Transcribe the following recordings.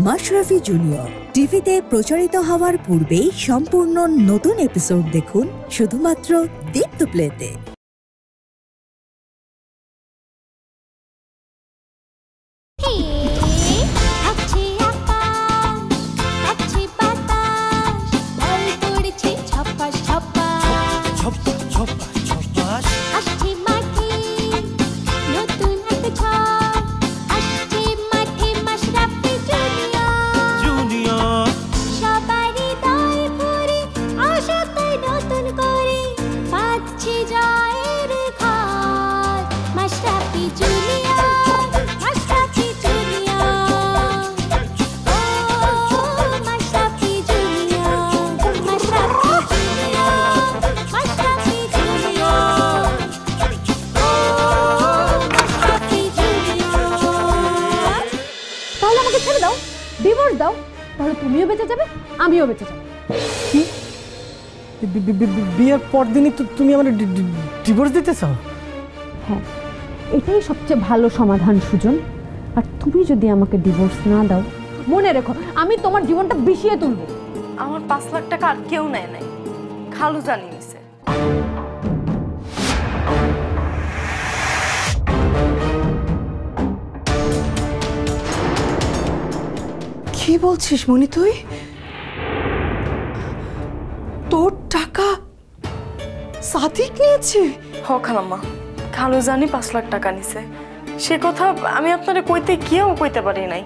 Mashrafe junior টিভিতে প্রচারিত হওয়ার পূর্বেই সম্পূর্ণ নতুন এপিসোড দেখুন শুধুমাত্র দীপ্ত প্লেতে। ডিভোর্স দাও, তাহলে তুমিও বেঁচে যাবে, আমিও বেঁচে যাব। কি বিয়ের পর দিনই তুমি আমার ডিভোর্স দিতে চাও? হ্যাঁ, এটাই সবচেয়ে ভালো সমাধান সুজন। আর তুমি যদি আমাকে ডিভোর্স না দাও, মনে রেখো আমি তোমার জীবনটা বিষিয়ে তুলব। আমার 5 লাখ টাকা আর কেউ নেয় নাই, খালু জানি নিছে। কি বলছিস মনি? তুই তোর টাকা সাদিক নিয়েছে? হ খালাম্মা, খালু জানি 5 লাখ টাকা নিছে। সে কথা আমি আপনারে কইতে গিয়েও কইতে পারি নাই।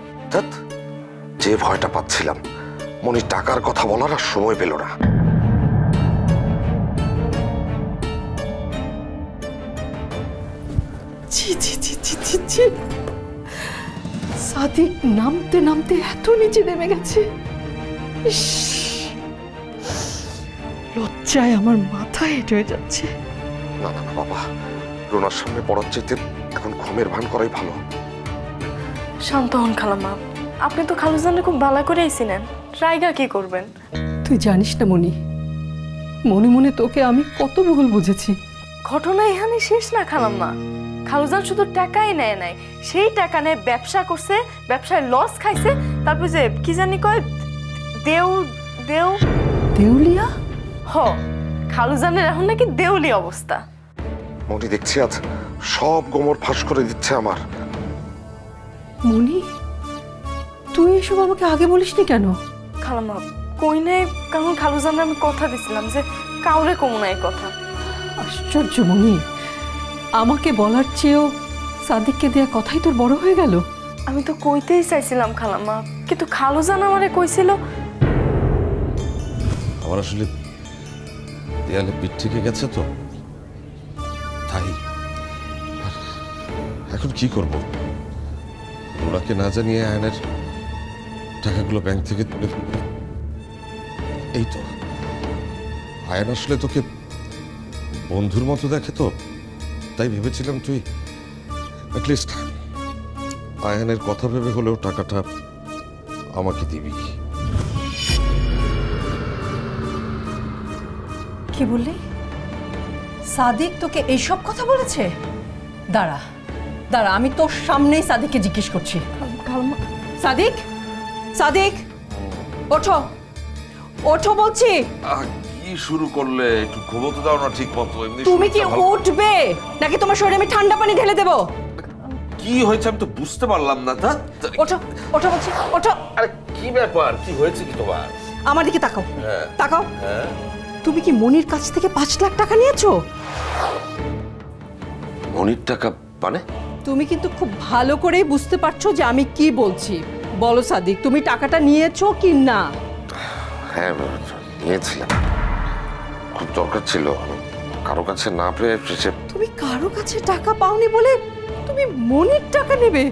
যে ভয়টা পাচ্ছিলাম, মনি টাকার কথা বলার আর সময় পেল না। ছি ছি ছি ছি ছি ছি, সাদিক নামতে নামতে এত নিচে নেমে গেছে। লজ্জায় আমার মাথা হেঁট হয়ে যাচ্ছে। না না না বাবা, রোনার সামনে পড়ার চাইতে এখন ঘুমের ভান করাই ভালো। শান্ত হন খালাম্মা, আপনি তো খালু জানে খুব ভালো করে আইছিলেন, রাইগা কি করবেন? তুই জানিস না মনি, মনে মনে তোকে আমি কত ভুল বুঝেছি। ঘটনা এখানে শেষ না খালাম্মা। খালুজান শুধু টাকাই নেয় নাই, সেই টাকা নিয়ে ব্যবসা করছে, ব্যবসায় লস খাইছে, তারপর যে কি জানি কয় দেউলিয়া। হ, খালুজানের এখন নাকি দেউলি অবস্থা। মনি দেখছি আজ সব গোমর ফাঁস করে দিচ্ছে আমার। মনি, তুই এসব আমাকে আগে বলিসনি কেন? খালাম্মা কই নাই, কারণ খালুজানের আমি কথা দিছিলাম যে কাউরে কমু না এই কথা। আশ্চর্য মনি, আমাকে বলার চেয়েও সাদিককে দেয়া কথাই তোর বড় হয়ে গেল। আমি তো কইতেই চাইছিলাম খালাম্মা, কিন্তু খালুজান আমারে কইছিল। আমার আসলে দেয়ালে পিঠ থেকে গেছে তো তাই। এখন কি করব? ওনাকে না জানিয়ে আয়নের টাকাগুলো ব্যাংক থেকে তুলে এই তো। আয়ন আসলে তোকে বন্ধুর মতো দেখে তো, তাই ভেবেছিলাম তুই অ্যাটলিস্ট আয়নের কথা ভেবে হলেও টাকাটা আমাকে দিবি। কি বললি? সাদিক তোকে এইসব কথা বলেছে? দাঁড়া দাঁড়া, আমি তোর সামনেই সাদিককে জিজ্ঞেস করছি। সাদিক, সাদিক ওঠো, ওঠো বলছি। কি শুরু করলে? একটু ঘুমোতে দাও না ঠিক মতো। তুমি কি উঠবে নাকি তোমার শরীরে আমি ঠান্ডা পানি ঢেলে দেবো? কি হয়েছে আমি তো বুঝতে পারলাম না। ওঠো, ওঠো বলছি, ওঠো। আরে কি ব্যাপার? কি হয়েছে কি তোমার? আমার দিকে তাকাও, তাকাও। তুমি কি মনির কাছ থেকে 5 লাখ টাকা নিয়েছো? মনির টাকা মানে? তুমি কিন্তু খুব ভালো করেই বুঝতে পারছো যে আমি কি বলছি। বলো সাদিক, তুমি টাকাটা নিয়েছো কি না? হ্যাঁ নিয়েছিলাম, খুব দরকার ছিল, কারো কাছে না পেয়ে। তুমি কারো কাছে টাকা পাওনি বলে তুমি মনির টাকা নেবে?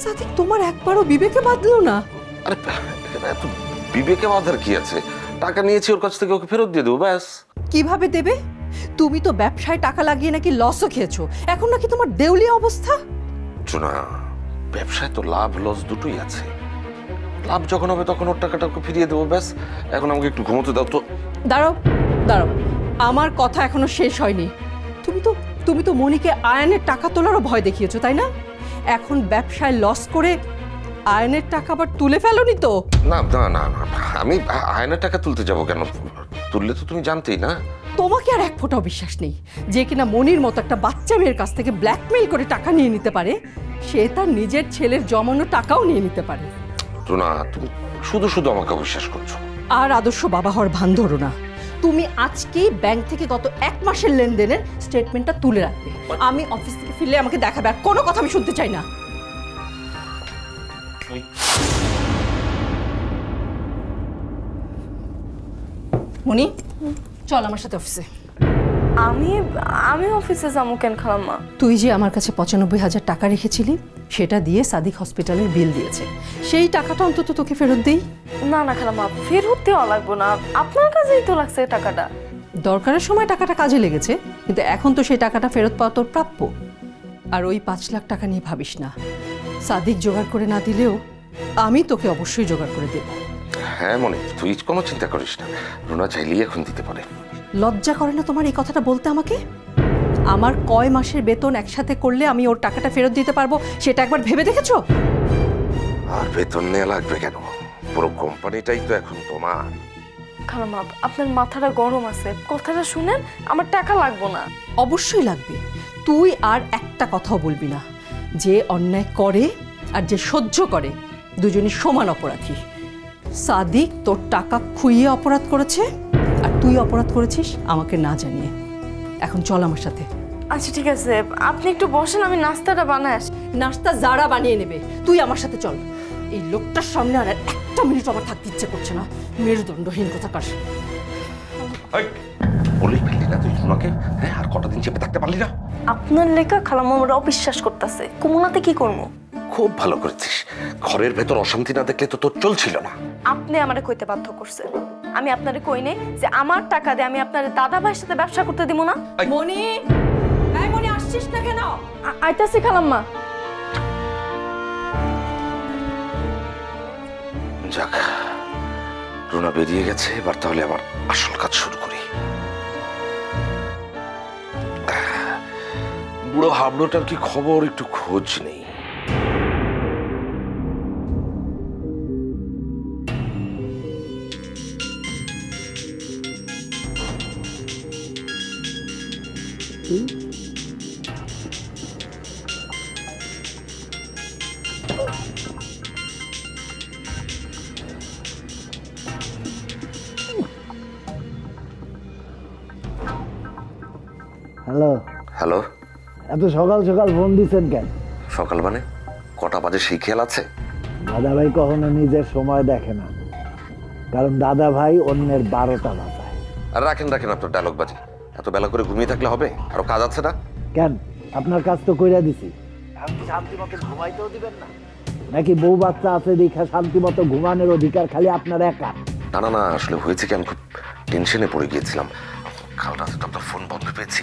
সাদিক, তোমার একবারও বিবেকে বাঁধলো না? আরে এত বিবেকে বাঁধার কি আছে? টাকা নিয়েছি ওর কাছ থেকে, ওকে ফেরত দিয়ে দেবো ব্যাস। কিভাবে দেবে? তুমি তো ব্যবসায় টাকা লাগিয়ে নাকি লসও খেয়েছো, এখন নাকি তোমার দেউলিয়া অবস্থা। জোনা, ব্যবসায় তো লাভ লস দুটোই আছে। লাভ যখন হবে তখন ওর টাকাটা ওকে ফিরিয়ে দেবো ব্যাস। এখন আমাকে একটু ঘুমোতে দাও তো। দাঁড়াও দাঁড়াও, আমার কথা এখনো শেষ হয়নি। তুমি তো মনিকে আয়নের টাকা তোলারও ভয় দেখিয়েছো, তাই না? এখন ব্যবসায় লস করে আয়নের টাকা আবার তুলে ফেলোনি তো? না না না না, আমি আয়নের টাকা তুলতে যাব কেন? তুললে তো তুমি জানতেই না। তোমাকে আর এক ফোঁটাও বিশ্বাস নেই যে কিনা মনির মতো একটা বাচ্চা মেয়ের কাছ থেকে ব্ল্যাকমেইল করে টাকা নিয়ে নিতে পারে, সে তার নিজের ছেলের জমানো টাকাও নিয়ে নিতে পারে। রুনা, তুমি শুধু শুধু আমাকে অবিশ্বাস করছো। আর আদর্শ বাবা হওয়ার ভান ধরো না। তুমি আজকেই ব্যাংক থেকে গত 1 মাসের লেনদেনের স্টেটমেন্টটা তুলে রাখবে। আমি অফিস থেকে ফিরলে আমাকে দেখাবে, আর কোনো কথা আমি শুনতে চাই না। মনি, চল আমার সাথে অফিসে। আমি আমি অফিসে যাবো কেন খালাম্মা? তুই যে আমার কাছে 95,000 টাকা রেখেছিলি, সেটা দিয়ে সাদিক হসপিটালের বিল দিয়েছে। সেই টাকাটা অন্তত তোকে ফেরত দেই। না না খালাম্মা, ফেরত দেওয়া লাগবো না, আপনার কাছেই তো লাগছে টাকাটা। দরকারের সময় টাকাটা কাজে লেগেছে, কিন্তু এখন তো সেই টাকাটা ফেরত পাওয়া তোর প্রাপ্য। আর ওই 5 লাখ টাকা নিয়ে ভাবিস না, সাদিক জোগাড় করে না দিলেও আমি তোকে অবশ্যই জোগাড় করে দেব। হ্যাঁ মনে, তুই কোনো চিন্তা করিস না, রুনা চাইলেই এখন দিতে পারে। লজ্জা করে না তোমার এই কথাটা বলতে আমাকে? আমার কয় মাসের বেতন একসাথে করলে আমি ওর টাকাটা ফেরত দিতে পারবো, সেটা একবার ভেবে দেখেছো? আর বেতন নেওয়া লাগবে কেন? পুরো কোম্পানিটাই তো এখন তোমার। খালাম্মা, আপনার মাথাটা গরম আছে, কথাটা শুনেন, আমার টাকা লাগবো না। অবশ্যই লাগবে। তুই আর একটা কথাও বলবি না। যে অন্যায় করে আর যে সহ্য করে, দুজনই সমান অপরাধী। সাদিক তোর টাকা খুইয়ে অপরাধ করেছে, আর তুই অপরাধ করেছিস আমাকে না জানিয়ে। এখন চল আমার সাথে। আচ্ছা ঠিক আছে, আপনি একটু বসেন, আমি নাস্তাটা বানাই আসি। নাস্তা যারা বানিয়ে নেবে, তুই আমার সাথে চল। এই লোকটার সামনে আর একটা মিনিট আমার থাকতে ইচ্ছে করছে না। মেরুদণ্ডহীন কোথাকার। বলেই ফেললি না তুই রুনাকে? হ্যাঁ, আর কটা দিন চেপে থাকতে পারলি না? আপনার লেখা খালাম্মা আমরা অবিশ্বাস করতেছে, কুমুনাতে কি করবো? খুব ভালো করেছিস। ঘরের ভেতর অশান্তি না দেখলে তো তোর চলছিল না। আপনি আমারে কইতে বাধ্য করছেন। আমি আপনারে কই নাই যে আমার টাকা দিয়ে আমি আপনার দাদা ভাইয়ের সাথে ব্যবসা করতে দিব না। মনি, এই মনি, আসছিস না কেন? আইতাছি খালাম্মা। যাক, রুনা বেরিয়ে গেছে, এবার তাহলে আমার আসল কাজ শুরু করি। বুড়ো হাবড়োটার কি খবর, একটু খোঁজ নেই। হ্যালো। হ্যালো। এত সকাল সকাল ফোন দিচ্ছেন কেন? সকাল মানে কটা বাজে সেই খেয়াল আছে? দাদা ভাই কখনো নিজের সময় দেখে না, কারণ দাদা ভাই অন্যের 12টা বাজায়। আর রাখেন রাখেন আপনার ডায়লগ বাজি। এত বেলা করে ঘুমিয়ে থাকলে হবে? আরো কাজ আছে না? কেন, আপনার কাজ তো কইরা দিছি। এখন কি শান্তি মতো ঘুমাইতেও দিবেন না? নাকি বউ বাচ্চা আছে দেখা শান্তি মতো ঘুমানোর অধিকার খালি আপনার একা? না না না, আসলে হয়েছে কি, আমি খুব টেনশনে পড়ে গিয়েছিলাম। কাল রাতে তো আপনার ফোন বন্ধ পেয়েছি।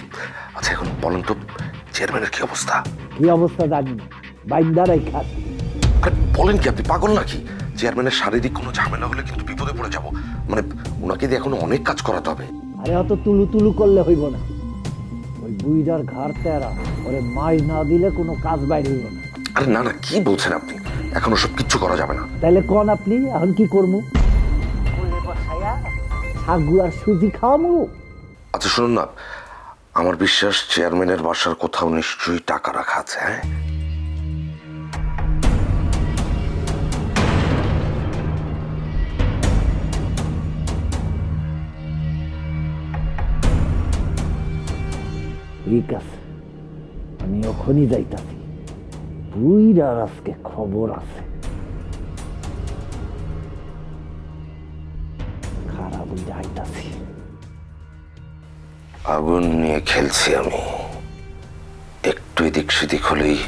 আচ্ছা এখন বলেন তো, চেয়ারম্যানের কি অবস্থা? কি অবস্থা জানি না, বাইন্দারাই খাস। আরে বলেন কি, আপনি পাগল নাকি? চেয়ারম্যানের শারীরিক কোনো ঝামেলা হলে কিন্তু বিপদে পড়ে যাব। মানে ওনাকে দিয়ে এখনো অনেক কাজ করাতে হবে। আরে অত তুলু তুলু করলে হইব না। ওই বুইড়ার ঘাড় তেরা, ওরে মাই না দিলে কোনো কাজ বাইরে হইব না। আরে না না, কি বলছেন আপনি? এখন ওসব কিচ্ছু করা যাবে না। তাইলে কোন আপনি এখন কি করবো? সাগু আর সুজি খাওয়াবো? আচ্ছা শুনুন না, আমার বিশ্বাস চেয়ারম্যানের বাসার কোথাও নিশ্চয়ই টাকা রাখা আছে। হ্যাঁ, ঠিক আছে, আমি ওখানই যাইতাছি। বুইড়ার আজকে খবর আছে। খারাপ বুইড়া আইতাছি। আগুন নিয়ে খেলছি আমি। একটু এদিক সেদিক হলেই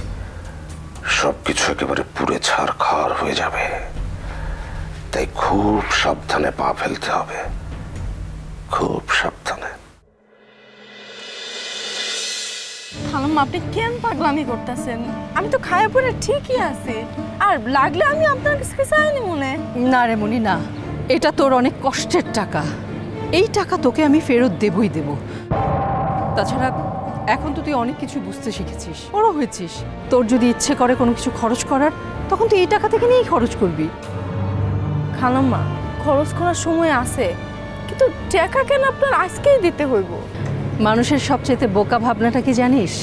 সবকিছু একেবারে পুড়ে ছারখার হয়ে যাবে। তাই খুব সাবধানে পা ফেলতে হবে, খুব সাবধানে। খালাম্মা, আপনি কেন পাগলামি করতেছেন? আমি তো খায়া পরে ঠিকই আছি, আর লাগলে আমি আপনার কাছে চাইনি মনে। না রে মনি, না, এটা তোর অনেক কষ্টের টাকা। এই টাকা তোকে আমি ফেরত দেবই দেব। তাছাড়া এখন তো তুই অনেক কিছু বুঝতে শিখেছিস, বড় হয়েছিস। তোর যদি ইচ্ছে করে কোনো কিছু খরচ করার, তখন তুই এই টাকা থেকে নিয়েই খরচ করবি। খালাম্মা, খরচ করার সময় আছে, কিন্তু টাকা কেন আপনার আজকেই দিতে হইব? মানুষের সবচেয়ে বোকা ভাবনাটা কি জানিস?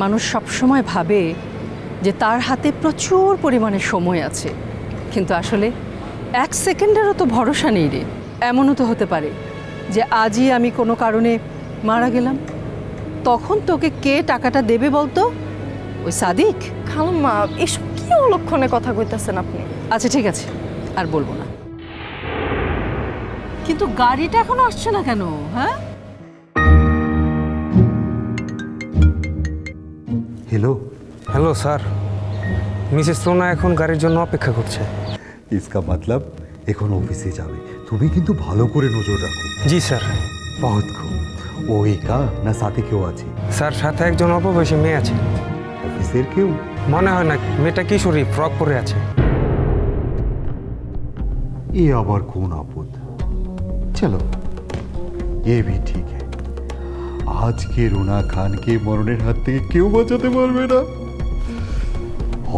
মানুষ সবসময় ভাবে যে তার হাতে প্রচুর পরিমাণে সময় আছে, কিন্তু আসলে 1 সেকেন্ডেরও তো ভরসা নেই রে। এমনও তো হতে পারে যে আজই আমি কোনো কারণে মারা গেলাম, তখন তোকে কে টাকাটা দেবে বলতো? ওই সাদিক? খালাম্মা, এসব কি অলক্ষণে কথা কইতাছেন আপনি? আচ্ছা ঠিক আছে, আর বলবো না। কিন্তু গাড়িটা এখনো আসছে না কেন? হ্যাঁ, हेलो হ্যালো স্যার, মিসেস সোনা এখন গাড়ির জন্য অপেক্ষা করছে। इसका मतलब এখন অফিসে যাবে। তুমি কিন্তু ভালো করে নজর রাখো। জি স্যার। বহুত খুব। ও একা না সাথে কেউ আছে? স্যার, সাথে একজন অল্পবয়সী মেয়ে আছে। অফিসের কেউ? মনে হয় না, মেয়েটা কিশোরী, ফ্রক পরে আছে। ये আবার কোন আপদ? চলো, ये भी ठीक है। আজকে রুনা খানকে মরণের হাত থেকে কেউ বাঁচাতে পারবে না।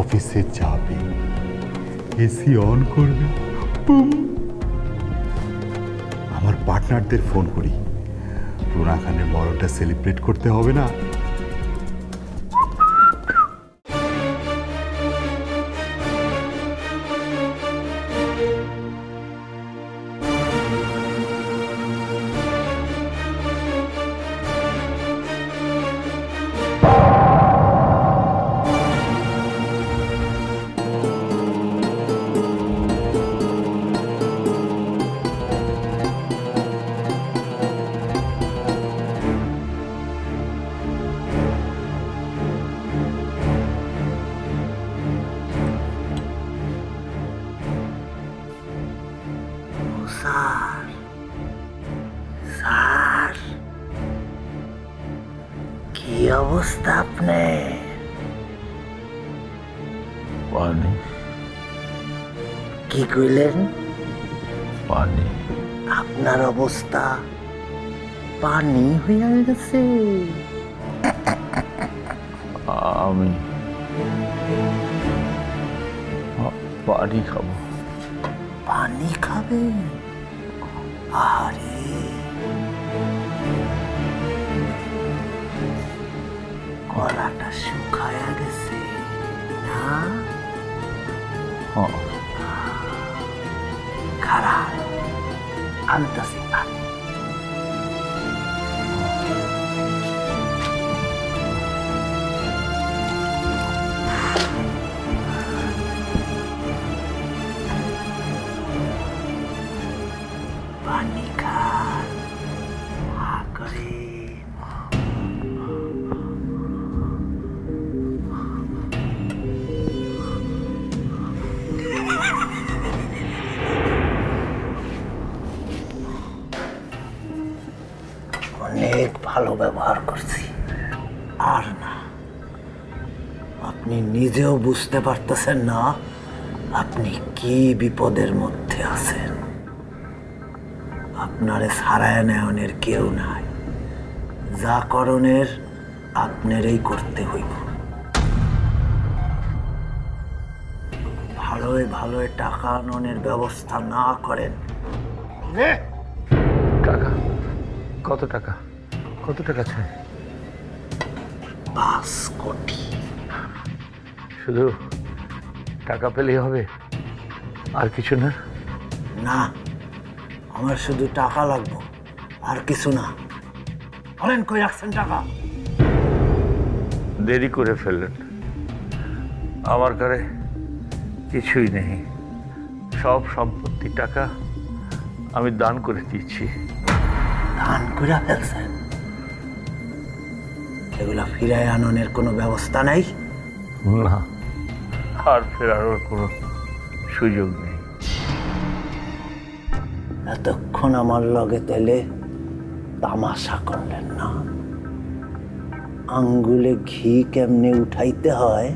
অফিসে যাবে, এসি অন করবে, বুম। আমার পার্টনারদের ফোন করি, রুনা খানের মরণটা সেলিব্রেট করতে হবে না? স্যার, কি অবস্থা আপনার? পানি কি কইলেন? পানি আপনার অবস্থা পানি হইয়া গেছে। আমি পানি খাবো। পানি খাবেন? আরে, গলাটা শুকায়া গেছে না? খারাপ, আনতাছি পানি। পানি খান, হা করে। অনেক ভালো ব্যবহার করছি, আর না। আপনি নিজেও বুঝতে পারতেছেন না আপনি কি বিপদের মধ্যে আছেন। আপনারে ছাড়ায় নেওয়ানের কেউ নাই, যা করণের আপনারই করতে হইব। ভালোই ভালোই টাকা আননের ব্যবস্থা না করেন। টাকা? কত টাকা? কত টাকা চাই? 5 কোটি। শুধু টাকা পেলেই হবে, আর কিছু না? না, আমার শুধু টাকা লাগবে, আর কিছু না। বলেন, কই রাখছেন টাকা? দেরি করে ফেললেন, আমার কাছে কিছুই নেই। সব সম্পত্তি টাকা আমি দান করে দিচ্ছি। দান করে ফেলছেন? এগুলা ফিরায় আননের কোনো ব্যবস্থা নাই? না, আর ফেরানোর কোনো সুযোগ নেই। এতক্ষণ আমার লগে তেলে তামাশা করলেন না। আঙ্গুলে ঘি কেমনে উঠাইতে হয়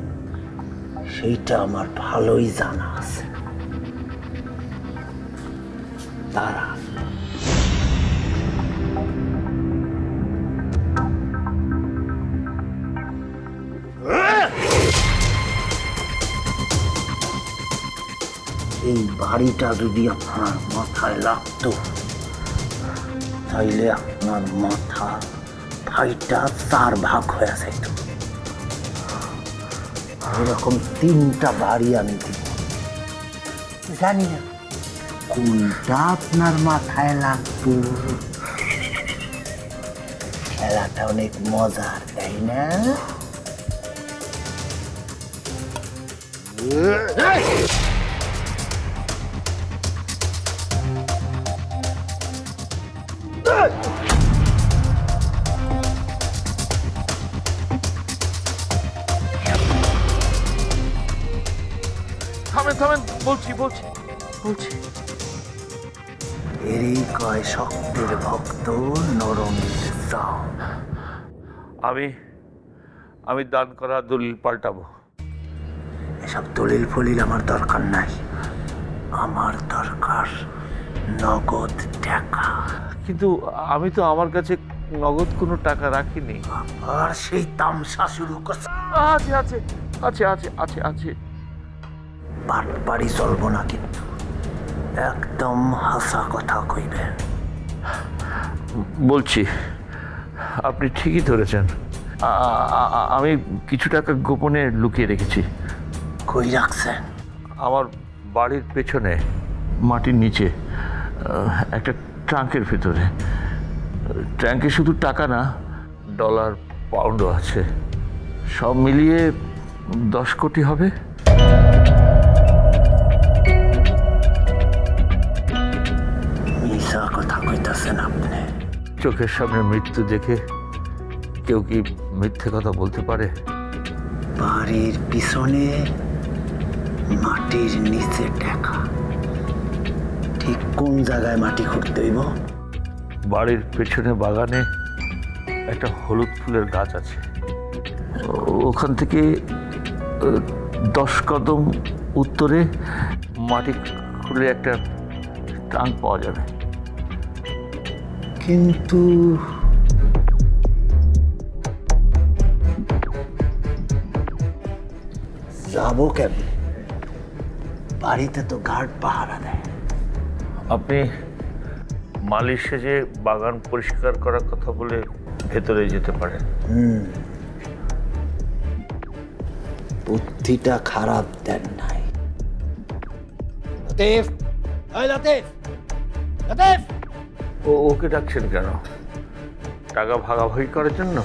সেইটা আমার ভালোই জানা আছে। তারা বাড়িটা যদি আপনার মাথায় লাগতো তাইলে আপনার মাথা ফাইটা 4 ভাগ হয়ে যেত। এরকম 3টা বাড়ি আমি দিব, জানি না কোনটা আপনার মাথায় লাগতো। খেলাটা অনেক মজার, তাই না? থামেন থামেন, বলছি বলছি বলছি। এরই কয় শক্তির ভক্ত নরমের চাও। আমি দান করা দলিল পাল্টাবো। এসব দলিল ফলিল আমার দরকার নাই, আমার দরকার নগদ টাকা। কিন্তু আমি তো আমার কাছে নগদ কোনো টাকা রাখিনি। আর সেই তামসা শুরু করছে। আছে আছে আছে আছে আছে আছে। বাড়ি চলবো না, কিন্তু একদম হাসা কথা কইবেন। বলছি, আপনি ঠিকই ধরেছেন। আমি কিছু টাকা গোপনে লুকিয়ে রেখেছি। কই রাখছেন? আমার বাড়ির পেছনে মাটির নিচে একটা ট্রাঙ্কের ভেতরে। ট্রাঙ্কে শুধু টাকা না, ডলার পাউন্ডও আছে। সব মিলিয়ে 10 কোটি হবে। মিশা কথা কইতাছেন আপনি? চোখের সামনে মৃত্যু দেখে কেউ কি মিথ্যে কথা বলতে পারে? বাড়ির পিছনে মাটির নিচে টাকা, ঠিক কোন জায়গায় মাটি খুঁড়তে হইব? বাড়ির পেছনে বাগানে একটা হলুদ ফুলের গাছ আছে। ওখান থেকে 10 কদম উত্তরে মাটি খুলে একটা ট্রাঙ্ক পাওয়া যাবে। কিন্তু যাবো কেমন? বাড়িতে তো গার্ড পাহারা দেয়। আপনি মালিশ সেজে বাগান পরিষ্কার করার কথা বলে ভেতরে যেতে পারেন। বুদ্ধিটা খারাপ দেন নাই। লতিফ, ওই লতিফ, লতিফ! ওকে ডাকছেন কেন? টাকা ভাগাভাগি করার জন্য?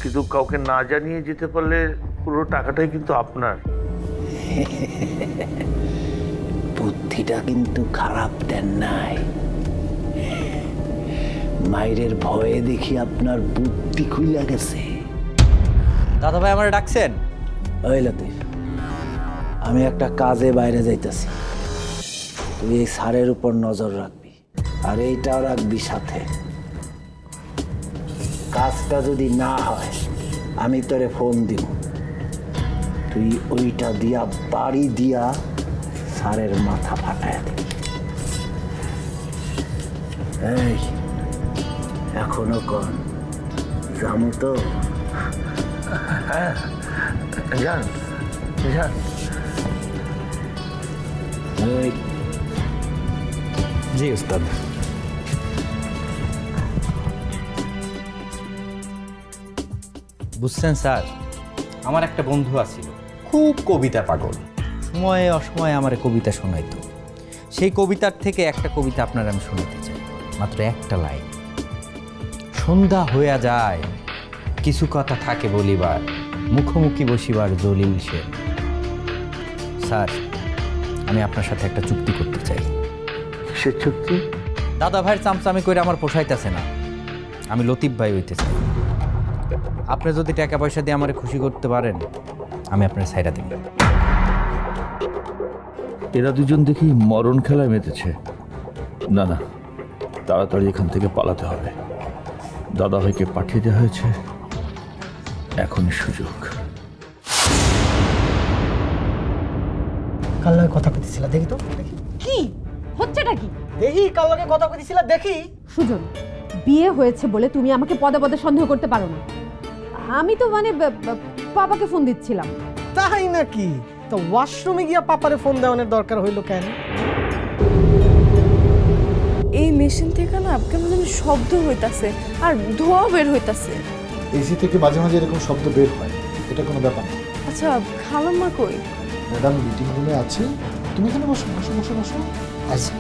কিন্তু কাউকে না জানিয়ে যেতে পারলে পুরো টাকাটাই কিন্তু আপনার। বুদ্ধিটা কিন্তু খারাপ দেন নাই। মায়ের ভয়ে দেখি আপনার বুদ্ধি খুইলা গেছে। দাদা ভাই আমার ডাকছেন? ওই লতিফ, আমি একটা কাজে বাইরে যাইতেছি, তুই এই সারের উপর নজর রাখবি, আর এইটাও রাখবি সাথে। কাজটা যদি না হয় আমি তোরে ফোন দিব, তুই ওইটা দিয়া বাড়ি দিয়া সারের মাথা ফাটায় দিবি। এই এখনো কন জামু তো? হ্যাঁ, যান যান। জি উস্তাদ। বুঝছেন স্যার, আমার একটা বন্ধু আছিল, খুব কবিতা পাগল। সময়ে অসময়ে আমার কবিতা শোনাইতো। সেই কবিতার থেকে একটা কবিতা আপনার আমি শোনাতে চাই, মাত্র একটা লাইন। সন্ধ্যা হইয়া যায়, কিছু কথা থাকে বলিবার, মুখোমুখি বসিবার দলিল সে। স্যার, আমি আপনার সাথে একটা চুক্তি করতে চাই। সে চুক্তি? দাদা ভাইয়ের চামচামি করে আমার পোষাইতেছে না, আমি লতিফ ভাই হইতে চাই। আপনি যদি টাকা পয়সা দিয়ে আমার খুশি করতে পারেন, আমি আপনার ছাইরা দিব। এরা দুজন দেখি মরণ খেলায় মেতেছে। না না, তাড়াতাড়ি এখান থেকে পালাতে হবে। দাদা ভাইকে পাঠিয়ে দেওয়া হয়েছে, এখনই সুযোগ। কাল লগে কথা কইতেছিলা, দেখি তো দেখি। কি হচ্ছেটা কি? দেখি কাল লগে কথা কইতেছিলা, দেখি। সুজন, বিয়ে হয়েছে বলে তুমি আমাকে পদে পদে সন্দেহ করতে পারো না। আমি তো মানে বাবাকে ফোন দিচ্ছিলাম। তাই নাকি? তো ওয়াশরুমে গিয়া পাপারে ফোন দেওয়ানোর দরকার হইল কেন? এই মেশিন থেকে না কেমন যেন শব্দ হইতাছে আর ধোঁয়া বের হইতাছে। এসি থেকে মাঝে মাঝে এরকম শব্দ বের হয়, এটা কোনো ব্যাপার না। আচ্ছা খালাম্মা কই? ম্যাডাম মিটিং রুমে আছে, তুমি এখানে বসো বসো বসো বসো। আচ্ছা